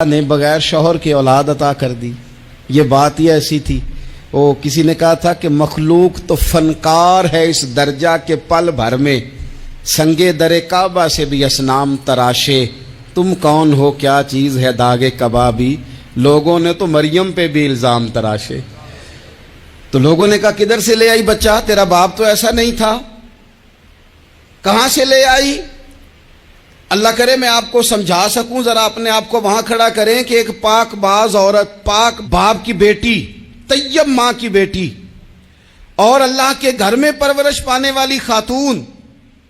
نے بغیر شوہر کے اولاد عطا کر دی. یہ بات ہی ایسی تھی. وہ کسی نے کہا تھا کہ مخلوق تو فنکار ہے اس درجہ کے پل بھر میں سنگے در کعبہ سے بھی اصنام تراشے. تم کون ہو کیا چیز ہے داغ کبابی. لوگوں نے تو مریم پہ بھی الزام تراشے. تو لوگوں نے کہا کدھر سے لے آئی بچہ, تیرا باپ تو ایسا نہیں تھا, کہاں سے لے آئی. اللہ کرے میں آپ کو سمجھا سکوں, ذرا اپنے آپ کو وہاں کھڑا کریں کہ ایک پاک باز عورت, پاک باپ کی بیٹی, طیب ماں کی بیٹی اور اللہ کے گھر میں پرورش پانے والی خاتون,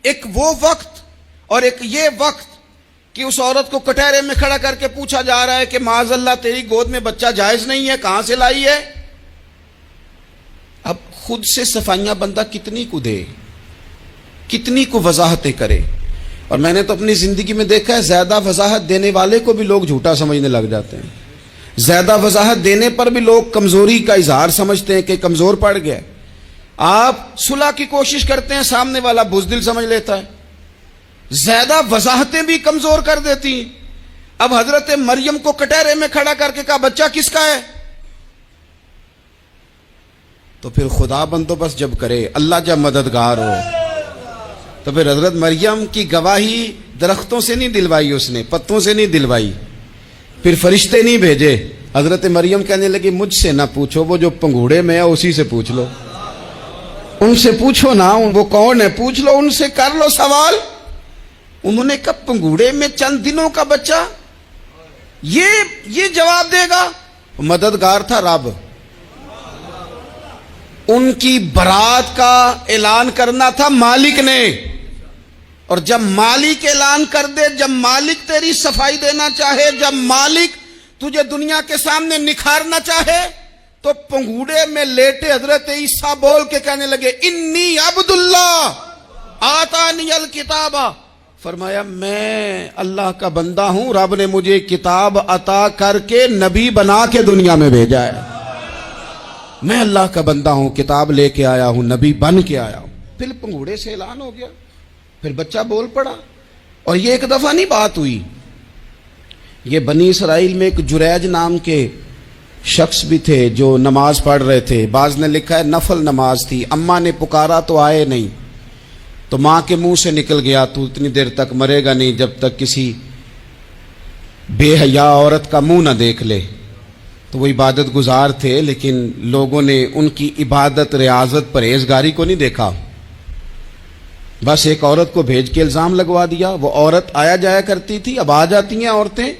ایک وہ وقت اور ایک یہ وقت کہ اس عورت کو کٹہرے میں کھڑا کر کے پوچھا جا رہا ہے کہ معاذ اللہ تیری گود میں بچہ جائز نہیں ہے, کہاں سے لائی ہے. اب خود سے صفائیاں بندہ کتنی کو دے, کتنی کو وضاحتیں کرے. اور میں نے تو اپنی زندگی میں دیکھا ہے زیادہ وضاحت دینے والے کو بھی لوگ جھوٹا سمجھنے لگ جاتے ہیں. زیادہ وضاحت دینے پر بھی لوگ کمزوری کا اظہار سمجھتے ہیں کہ کمزور پڑ گیا. آپ صلح کی کوشش کرتے ہیں, سامنے والا بزدل سمجھ لیتا ہے. زیادہ وضاحتیں بھی کمزور کر دیتی ہیں. اب حضرت مریم کو کٹہرے میں کھڑا کر کے کہا بچہ کس کا ہے, تو پھر خدا بندوبست جب کرے, اللہ جب مددگار ہو, تو پھر حضرت مریم کی گواہی درختوں سے نہیں دلوائی, اس نے پتوں سے نہیں دلوائی, پھر فرشتے نہیں بھیجے. حضرت مریم کہنے لگی مجھ سے نہ پوچھو, وہ جو پنگوڑے میں ہے اسی سے پوچھ لو, ان سے پوچھو نا وہ کون ہے, پوچھ لو ان سے, کر لو سوال. انہوں نے کہا پنگوڑے میں چند دنوں کا بچہ, یہ جواب دے گا. مددگار تھا رب, ان کی برات کا اعلان کرنا تھا مالک نے. اور جب مالک اعلان کر دے, جب مالک تیری صفائی دینا چاہے, جب مالک تجھے دنیا کے سامنے نکھارنا چاہے, تو پنگوڑے میں لیٹے حضرت عیسیٰ بول کے کہنے لگے انی عبداللہ آتانی الکتاب. فرمایا میں اللہ کا بندہ ہوں, رب نے مجھے کتاب عطا کر کے نبی بنا کے دنیا میں بھیجا ہے. میں اللہ کا بندہ ہوں, کتاب لے کے آیا ہوں, نبی بن کے آیا ہوں. پھر پنگوڑے سے اعلان ہو گیا, پھر بچہ بول پڑا. اور یہ ایک دفعہ نہیں بات ہوئی. یہ بنی اسرائیل میں ایک جریج نام کے شخص بھی تھے جو نماز پڑھ رہے تھے. بعض نے لکھا ہے نفل نماز تھی. اماں نے پکارا تو آئے نہیں, تو ماں کے منہ سے نکل گیا تو اتنی دیر تک مرے گا نہیں جب تک کسی بے حیا عورت کا منہ نہ دیکھ لے. تو وہ عبادت گزار تھے, لیکن لوگوں نے ان کی عبادت, ریاضت, پرہیزگاری کو نہیں دیکھا. بس ایک عورت کو بھیج کے الزام لگوا دیا. وہ عورت آیا جایا کرتی تھی, اب آ جاتی ہیں عورتیں,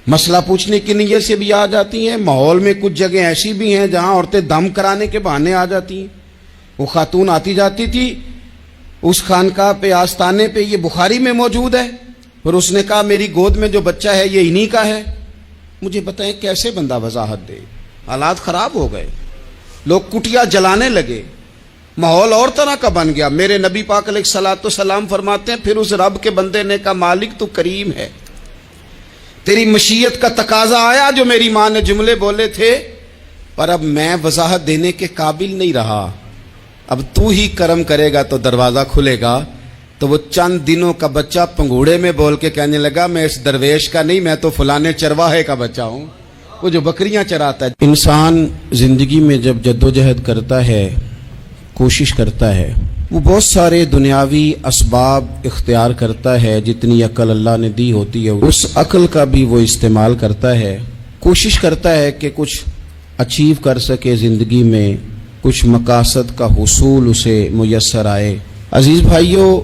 مسئلہ پوچھنے کی نیت سے بھی آ جاتی ہیں. ماحول میں کچھ جگہ ایسی بھی ہیں جہاں عورتیں دم کرانے کے بہانے آ جاتی ہیں. وہ خاتون آتی جاتی تھی اس خانقاہ پہ, آستانے پہ, یہ بخاری میں موجود ہے. پھر اس نے کہا میری گود میں جو بچہ ہے یہ انہی کا ہے. مجھے بتائیں کیسے بندہ وضاحت دے. حالات خراب ہو گئے, لوگ کٹیا جلانے لگے, ماحول اور طرح کا بن گیا. میرے نبی پاک علیہ الصلوۃ والسلام فرماتے ہیں پھر اس رب کے بندے نے کہا مالک تو کریم ہے, تیری مشیت کا تقاضا آیا جو میری ماں نے جملے بولے تھے, پر اب میں وضاحت دینے کے قابل نہیں رہا. اب تو ہی کرم کرے گا تو دروازہ کھلے گا. تو وہ چند دنوں کا بچہ پنگوڑے میں بول کے کہنے لگا میں اس درویش کا نہیں, میں تو فلانے چرواہے کا بچہ ہوں, وہ جو بکریاں چراتا ہے. انسان زندگی میں جب جدوجہد کرتا ہے, کوشش کرتا ہے, وہ بہت سارے دنیاوی اسباب اختیار کرتا ہے. جتنی عقل اللہ نے دی ہوتی ہے اس عقل کا بھی وہ استعمال کرتا ہے. کوشش کرتا ہے کہ کچھ اچیو کر سکے زندگی میں, کچھ مقاصد کا حصول اسے میسر آئے. عزیز بھائیوں,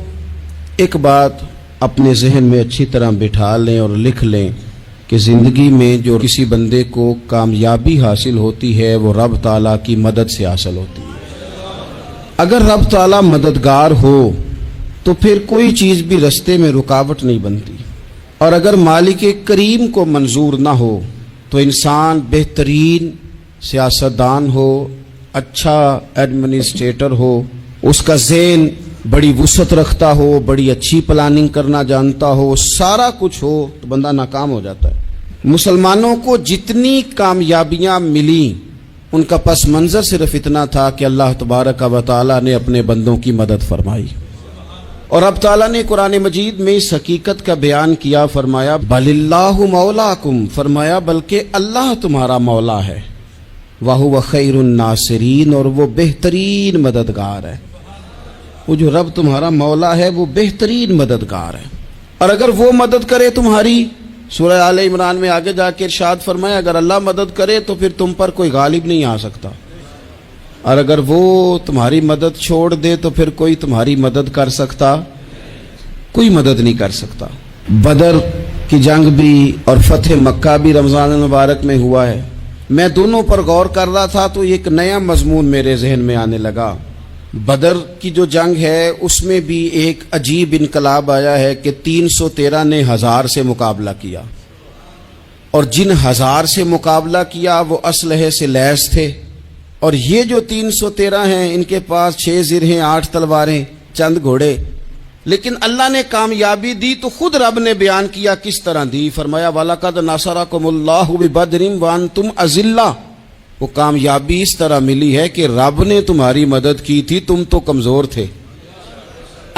ایک بات اپنے ذہن میں اچھی طرح بٹھا لیں اور لکھ لیں کہ زندگی میں جو کسی بندے کو کامیابی حاصل ہوتی ہے وہ رب تعالیٰ کی مدد سے حاصل ہوتی ہے. اگر رب تعالیٰ مددگار ہو تو پھر کوئی چیز بھی رستے میں رکاوٹ نہیں بنتی. اور اگر مالک کریم کو منظور نہ ہو تو انسان بہترین سیاستدان ہو, اچھا ایڈمنسٹریٹر ہو, اس کا ذہن بڑی وسعت رکھتا ہو, بڑی اچھی پلاننگ کرنا جانتا ہو, سارا کچھ ہو, تو بندہ ناکام ہو جاتا ہے. مسلمانوں کو جتنی کامیابیاں ملیں ان کا پس منظر صرف اتنا تھا کہ اللہ تبارک و تعالی نے اپنے بندوں کی مدد فرمائی. اور اب تعالیٰ نے قرآن مجید میں اس حقیقت کا بیان کیا، فرمایا بللہ مولاکم، فرمایا بلکہ اللہ تمہارا مولا ہے، وَهُوَ خَيْرُ النَّاصِرِينَ، اور وہ بہترین مددگار ہے۔ وہ جو رب تمہارا مولا ہے وہ بہترین مددگار ہے، اور اگر وہ مدد کرے تمہاری، سورہ آل عمران میں آگے جا کے ارشاد فرمایا اگر اللہ مدد کرے تو پھر تم پر کوئی غالب نہیں آ سکتا، اور اگر وہ تمہاری مدد چھوڑ دے تو پھر کوئی تمہاری مدد کر سکتا، کوئی مدد نہیں کر سکتا۔ بدر کی جنگ بھی اور فتح مکہ بھی رمضان المبارک میں ہوا ہے۔ میں دونوں پر غور کر رہا تھا تو ایک نیا مضمون میرے ذہن میں آنے لگا۔ بدر کی جو جنگ ہے اس میں بھی ایک عجیب انقلاب آیا ہے کہ 313 نے 1000 سے مقابلہ کیا، اور جن 1000 سے مقابلہ کیا وہ اسلحے سے لیس تھے، اور یہ جو 313 ہیں ان کے پاس 6 زرہیں، 8 تلواریں، چند گھوڑے، لیکن اللہ نے کامیابی دی تو خود رب نے بیان کیا کس طرح دی، فرمایا وَلَقَدْ نَصَرَكُمُ اللَّهُ بِبَدْرٍ وَأَنْتُمْ أَذِلَّةٌ۔ وہ کامیابی اس طرح ملی ہے کہ رب نے تمہاری مدد کی تھی، تم تو کمزور تھے،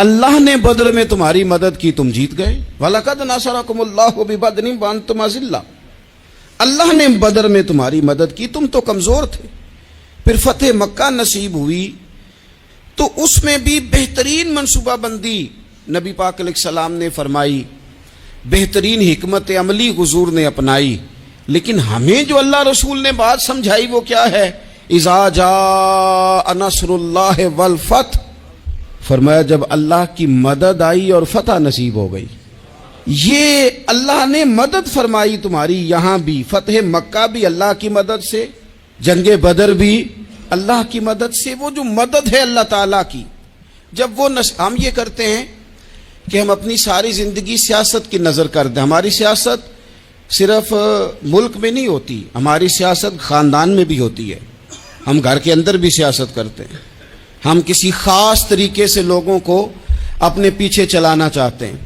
اللہ نے بدر میں تمہاری مدد کی، تم جیت گئے۔ وَلَقَدْ نَصَرَكُمُ اللَّهُ بِبَدْرٍ وَأَنْتُمْ أَذِلَّةٌ، اللہ نے بدر میں تمہاری مدد کی، تم تو کمزور تھے۔ پھر فتح مکہ نصیب ہوئی تو اس میں بھی بہترین منصوبہ بندی نبی پاک علیہ السلام نے فرمائی، بہترین حکمت عملی حضور نے اپنائی، لیکن ہمیں جو اللہ رسول نے بات سمجھائی وہ کیا ہے؟ اذا جاء نصر اللہ والفتح، فرمایا جب اللہ کی مدد آئی اور فتح نصیب ہو گئی۔ یہ اللہ نے مدد فرمائی تمہاری، یہاں بھی فتح مکہ بھی اللہ کی مدد سے، جنگ بدر بھی اللہ کی مدد سے۔ وہ جو مدد ہے اللہ تعالیٰ کی، جب وہ ہم یہ کرتے ہیں کہ ہم اپنی ساری زندگی سیاست کی نظر کر دیں، ہماری سیاست صرف ملک میں نہیں ہوتی، ہماری سیاست خاندان میں بھی ہوتی ہے، ہم گھر کے اندر بھی سیاست کرتے ہیں، ہم کسی خاص طریقے سے لوگوں کو اپنے پیچھے چلانا چاہتے ہیں،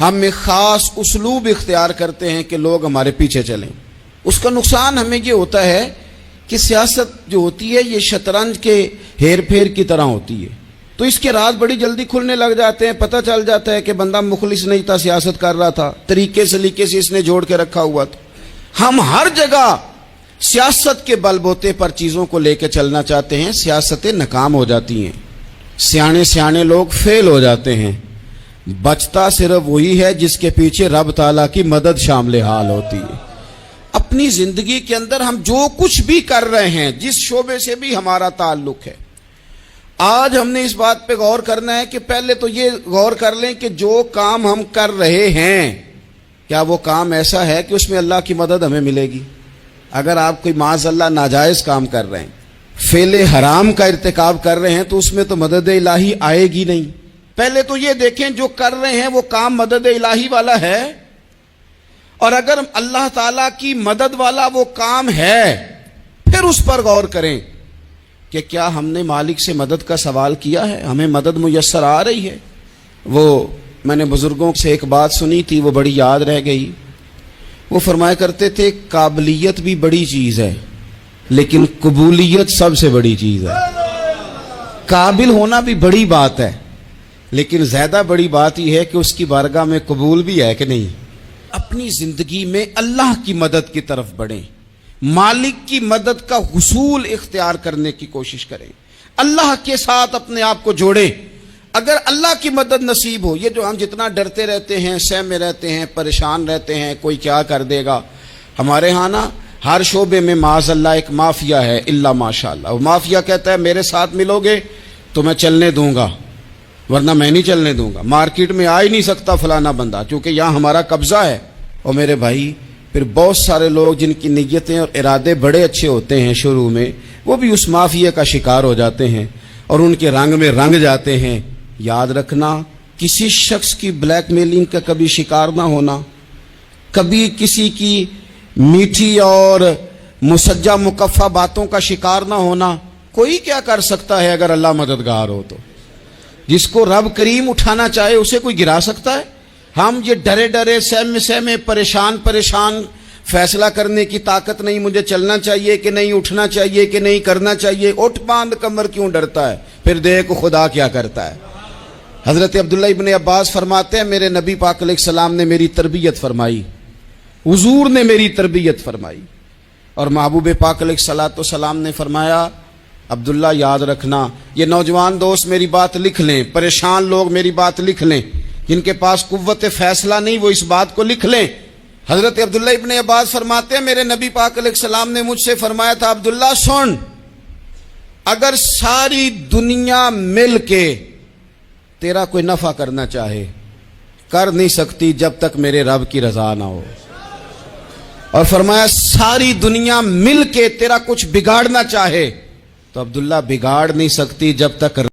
ہم ایک خاص اسلوب اختیار کرتے ہیں کہ لوگ ہمارے پیچھے چلیں۔ اس کا نقصان ہمیں یہ ہوتا ہے کہ سیاست جو ہوتی ہے یہ شطرنج کے ہیر پھیر کی طرح ہوتی ہے، تو اس کے راز بڑی جلدی کھلنے لگ جاتے ہیں، پتہ چل جاتا ہے کہ بندہ مخلص نہیں تھا، سیاست کر رہا تھا، طریقے سلیقے سے اس نے جوڑ کے رکھا ہوا تھا۔ ہم ہر جگہ سیاست کے بل بوتے پر چیزوں کو لے کے چلنا چاہتے ہیں، سیاستیں ناکام ہو جاتی ہیں، سیانے لوگ فیل ہو جاتے ہیں، بچتا صرف وہی ہے جس کے پیچھے رب تعالیٰ کی مدد شامل حال ہوتی ہے۔ اپنی زندگی کے اندر ہم جو کچھ بھی کر رہے ہیں، جس شعبے سے بھی ہمارا تعلق ہے، آج ہم نے اس بات پہ غور کرنا ہے کہ پہلے تو یہ غور کر لیں کہ جو کام ہم کر رہے ہیں کیا وہ کام ایسا ہے کہ اس میں اللہ کی مدد ہمیں ملے گی؟ اگر آپ کوئی معاذ اللہ ناجائز کام کر رہے ہیں، فعل حرام کا ارتکاب کر رہے ہیں، تو اس میں تو مدد الہی آئے گی نہیں۔ پہلے تو یہ دیکھیں جو کر رہے ہیں وہ کام مدد الہی والا ہے، اور اگر اللہ تعالیٰ کی مدد والا وہ کام ہے پھر اس پر غور کریں کہ کیا ہم نے مالک سے مدد کا سوال کیا ہے، ہمیں مدد میسر آ رہی ہے۔ وہ میں نے بزرگوں سے ایک بات سنی تھی، وہ بڑی یاد رہ گئی۔ وہ فرمایا کرتے تھے قابلیت بھی بڑی چیز ہے لیکن قبولیت سب سے بڑی چیز ہے۔ قابل ہونا بھی بڑی بات ہے لیکن زیادہ بڑی بات یہ ہے کہ اس کی بارگاہ میں قبول بھی ہے کہ نہیں۔ اپنی زندگی میں اللہ کی مدد کی طرف بڑھیں، مالک کی مدد کا حصول اختیار کرنے کی کوشش کریں، اللہ کے ساتھ اپنے آپ کو جوڑیں۔ اگر اللہ کی مدد نصیب ہو، یہ جو ہم جتنا ڈرتے رہتے ہیں، سہمے رہتے ہیں، پریشان رہتے ہیں کوئی کیا کر دے گا، ہمارے ہاں نا ہر شعبے میں معاذ اللہ ایک مافیا ہے، الا ماشاء اللہ۔ وہ مافیا کہتا ہے میرے ساتھ ملو گے تو میں چلنے دوں گا ورنہ میں نہیں چلنے دوں گا، مارکیٹ میں آ ہی نہیں سکتا فلانا بندہ کیونکہ یہاں ہمارا قبضہ ہے۔ اور میرے بھائی پھر بہت سارے لوگ جن کی نیتیں اور ارادے بڑے اچھے ہوتے ہیں شروع میں، وہ بھی اس مافیا کا شکار ہو جاتے ہیں اور ان کے رنگ میں رنگ جاتے ہیں۔ یاد رکھنا، کسی شخص کی بلیک میلنگ کا کبھی شکار نہ ہونا، کبھی کسی کی میٹھی اور مسجع مکفہ باتوں کا شکار نہ ہونا۔ کوئی کیا کر سکتا ہے اگر اللہ مددگار ہو تو؟ جس کو رب کریم اٹھانا چاہے اسے کوئی گرا سکتا ہے؟ ہم یہ ڈرے ڈرے سہمے پریشان فیصلہ کرنے کی طاقت نہیں، مجھے چلنا چاہیے کہ نہیں، اٹھنا چاہیے کہ نہیں، کرنا چاہیے، اٹھ باندھ کمر کیوں ڈرتا ہے؟ پھر دیکھ خدا کیا کرتا ہے۔ حضرت عبداللہ ابن عباس فرماتے ہیں میرے نبی پاک علیہ السلام نے میری تربیت فرمائی، حضور نے میری تربیت فرمائی، اور محبوب پاک علیہ السلام نے فرمایا عبداللہ یاد رکھنا، یہ نوجوان دوست میری بات لکھ لیں، پریشان لوگ میری بات لکھ لیں، جن کے پاس قوت فیصلہ نہیں وہ اس بات کو لکھ لیں۔ حضرت عبداللہ ابن عباس فرماتے ہیں میرے نبی پاک علیہ السلام نے مجھ سے فرمایا تھا عبداللہ سن، اگر ساری دنیا مل کے تیرا کوئی نفع کرنا چاہے کر نہیں سکتی جب تک میرے رب کی رضا نہ ہو، اور فرمایا ساری دنیا مل کے تیرا کچھ بگاڑنا چاہے تو عبداللہ بگاڑ نہیں سکتی جب تک